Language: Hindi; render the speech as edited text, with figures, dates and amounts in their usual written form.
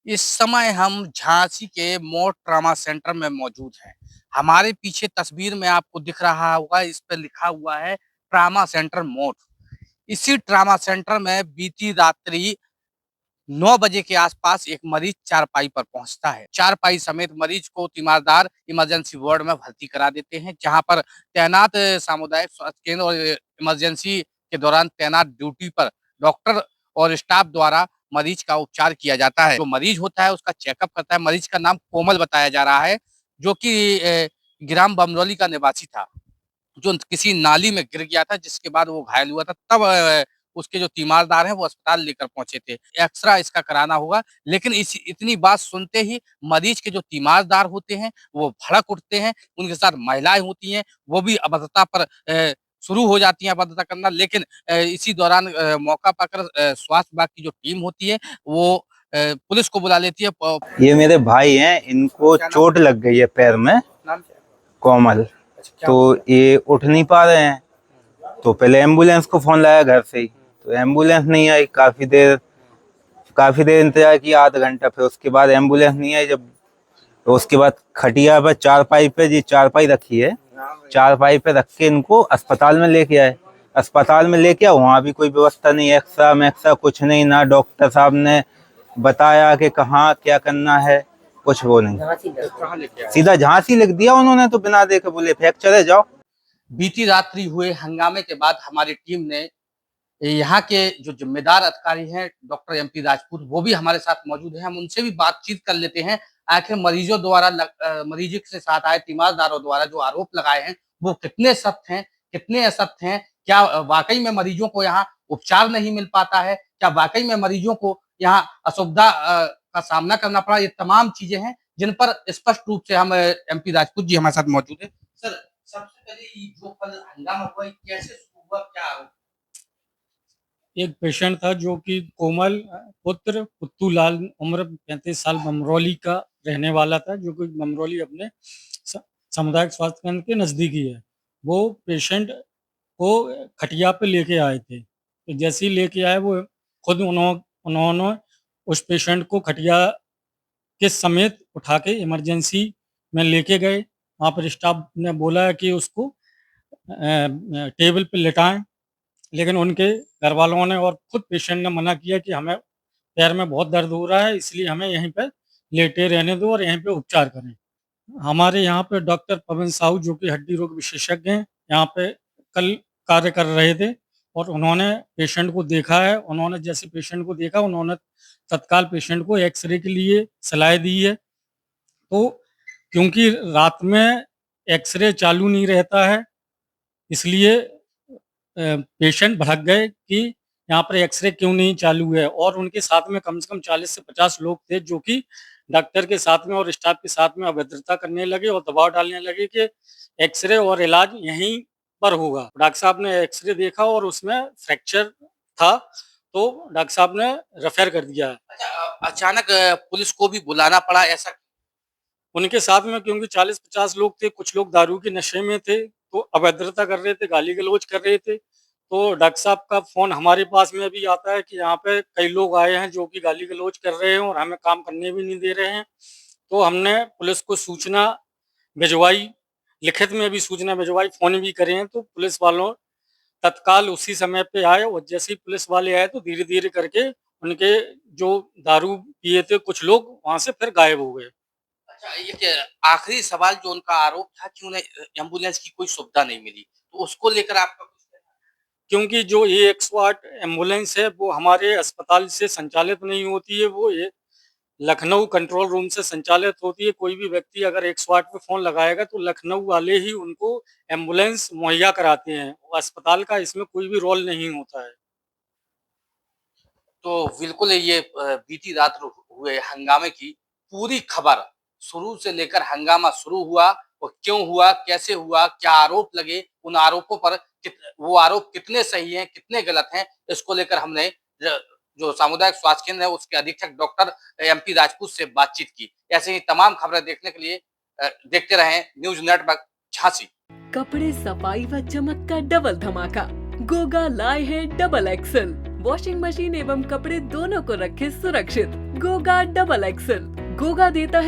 इस समय हम झांसी के मोर ट्रॉमा सेंटर में मौजूद हैं। हमारे पीछे तस्वीर में आपको दिख रहा होगा, इस पे लिखा हुआ है ट्रॉमा सेंटर मोर। इसी ट्रॉमा सेंटर में बीती रात्रि 9 बजे के आसपास एक मरीज चारपाई पर पहुंचता है। चारपाई समेत मरीज को तीमारदार इमरजेंसी वार्ड में भर्ती करा देते हैं, जहां पर तैनात सामुदायिक स्वास्थ्य केंद्र और इमरजेंसी के दौरान तैनात ड्यूटी पर डॉक्टर और स्टाफ द्वारा मरीज का उपचार किया जाता है। जो मरीज होता है उसका चेकअप करता है। मरीज का नाम कोमल बताया जा रहा है, जो कि ग्राम बमरौली का निवासी था, जो किसी नाली में गिर गया था, जिसके बाद वो घायल हुआ था। तब उसके जो तीमारदार हैं वो अस्पताल लेकर पहुंचे थे। एक्सरा इसका कराना होगा, लेकिन इतनी बात सुनते ही मरीज के जो तीमारदार होते हैं वो भड़क उठते हैं। उनके साथ महिलाएं होती हैं, वो भी अभद्रता पर शुरू हो जाती हैं अभद्रता करना। लेकिन इसी दौरान मौका पाकर स्वास्थ्य विभाग की जो टीम होती है वो पुलिस को बुला लेती है। ये मेरे भाई हैं, इनको चोट लग गई है पैर में। नाम क्या है? कोमल। तो ये उठ नहीं पा रहे हैं, तो पहले एम्बुलेंस को फोन लाया घर से ही, तो एम्बुलेंस नहीं आई। काफी देर इंतजार किया, आधा घंटा। फिर उसके बाद एम्बुलेंस नहीं आई। जब तो उसके बाद खटिया पर चारपाई पे, जी चारपाई रखी है, चारपाई पे रख के इनको अस्पताल में लेके आए। अस्पताल में लेके आओ, वहाँ भी कोई व्यवस्था नहीं, एक्सरा मैक्सा कुछ नहीं। ना डॉक्टर साहब ने बताया कि कहाँ क्या करना है, कुछ वो नहीं। सीधा झांसी लिख दिया उन्होंने, तो बिना देखे बोले फ्रैक्चर है, जाओ। बीती रात्रि हुए हंगामे के बाद हमारी टीम ने यहाँ के जो जिम्मेदार अधिकारी हैं डॉक्टर एमपी राजपूत, वो भी हमारे साथ मौजूद हैं। हम उनसे भी बातचीत कर लेते हैं। आखिर मरीजों द्वारा मरीज के साथ आए तीमारदारों द्वारा जो आरोप लगाए हैं वो कितने सत्य हैं, कितने असत्य हैं। क्या वाकई में मरीजों को यहाँ उपचार नहीं मिल पाता है? क्या वाकई में मरीजों को यहाँ असुविधा का सामना करना पड़ा? ये तमाम चीजें हैं जिन पर स्पष्ट रूप से हम एमपी राजपूत जी हमारे साथ मौजूद है। सर, सबसे पहले जो कल हंगामा हुआ कैसे शुरू हुआ, क्या आरोप? एक पेशेंट था जो कि कोमल पुत्र पुत्तूलाल, उम्र 35 साल, बमरौली का रहने वाला था, जो कि बमरौली अपने सामुदायिक स्वास्थ्य केंद्र के नज़दीकी है। वो पेशेंट को खटिया पे लेके आए थे। तो जैसे ही लेके आए, वो खुद उन्होंने उस पेशेंट को खटिया के समेत उठा के इमरजेंसी में लेके गए। वहाँ पर स्टाफ ने बोला कि उसको टेबल पे लेटाएं, लेकिन उनके घर वालों ने और खुद पेशेंट ने मना किया कि हमें पैर में बहुत दर्द हो रहा है, इसलिए हमें यहीं पे लेटे रहने दो और यहीं पे उपचार करें। हमारे यहाँ पे डॉक्टर पवन साहू, जो कि हड्डी रोग विशेषज्ञ हैं, यहाँ पे कल कार्य कर रहे थे और उन्होंने पेशेंट को देखा है। उन्होंने जैसे पेशेंट को देखा, उन्होंने तत्काल पेशेंट को एक्सरे के लिए सलाह दी है। तो क्योंकि रात में एक्सरे चालू नहीं रहता है, इसलिए पेशेंट भड़क गए कि यहाँ पर एक्सरे क्यों नहीं चालू है। और उनके साथ में कम से कम 40 से 50 लोग थे, जो कि डॉक्टर के साथ में और स्टाफ के साथ में अभद्रता करने लगे और दबाव डालने लगे कि एक्सरे और इलाज यहीं पर होगा। डॉक्टर साहब ने एक्सरे देखा और उसमें फ्रैक्चर था, तो डॉक्टर साहब ने रेफर कर दिया है। अचानक पुलिस को भी बुलाना पड़ा ऐसा? उनके साथ में क्योंकि 40-50 लोग थे, कुछ लोग दारू के नशे में थे, तो अभद्रता कर रहे थे, गाली गलौज कर रहे थे। तो डॉक्टर साहब का फ़ोन हमारे पास में भी आता है कि यहाँ पे कई लोग आए हैं जो कि गाली गलौज कर रहे हैं और हमें काम करने भी नहीं दे रहे हैं। तो हमने पुलिस को सूचना भिजवाई, लिखित में भी सूचना भिजवाई, फ़ोन भी करे हैं। तो पुलिस वालों तत्काल उसी समय पे आए और जैसे ही पुलिस वाले आए तो धीरे-धीरे करके उनके जो दारू पिए थे कुछ लोग, वहाँ से फिर गायब हो गए। अच्छा, ये आखिरी सवाल जो उनका आरोप था कि उन्हें एम्बुलेंस की कोई सुविधा नहीं मिली, तो उसको लेकर आपका कुछ कहना है? क्योंकि जो ये 108 एम्बुलेंस है वो हमारे अस्पताल से संचालित नहीं होती है, वो ये लखनऊ कंट्रोल रूम से संचालित होती है। कोई भी व्यक्ति अगर 108 पे फ़ोन लगाएगा तो लखनऊ वाले ही उनको एम्बुलेंस मुहैया कराते हैं। अस्पताल का इसमें कोई भी रोल नहीं होता है। तो बिल्कुल ये बीती रात हुए हंगामे की पूरी खबर शुरू से लेकर हंगामा शुरू हुआ और क्यों हुआ, कैसे हुआ, क्या आरोप लगे, उन आरोपों पर वो आरोप कितने सही हैं, कितने गलत हैं, इसको लेकर हमने जो सामुदायिक स्वास्थ्य केंद्र है उसके अधीक्षक डॉक्टर एमपी राजपूत से बातचीत की। ऐसे ही तमाम खबरें देखने के लिए देखते रहें न्यूज नेटवर्क झांसी। कपड़े सफाई व चमक का डबल धमाका, गोगा लाए हैं डबल एक्सल वॉशिंग मशीन एवं कपड़े दोनों को रखे सुरक्षित। Goga double XL. गोगा देता है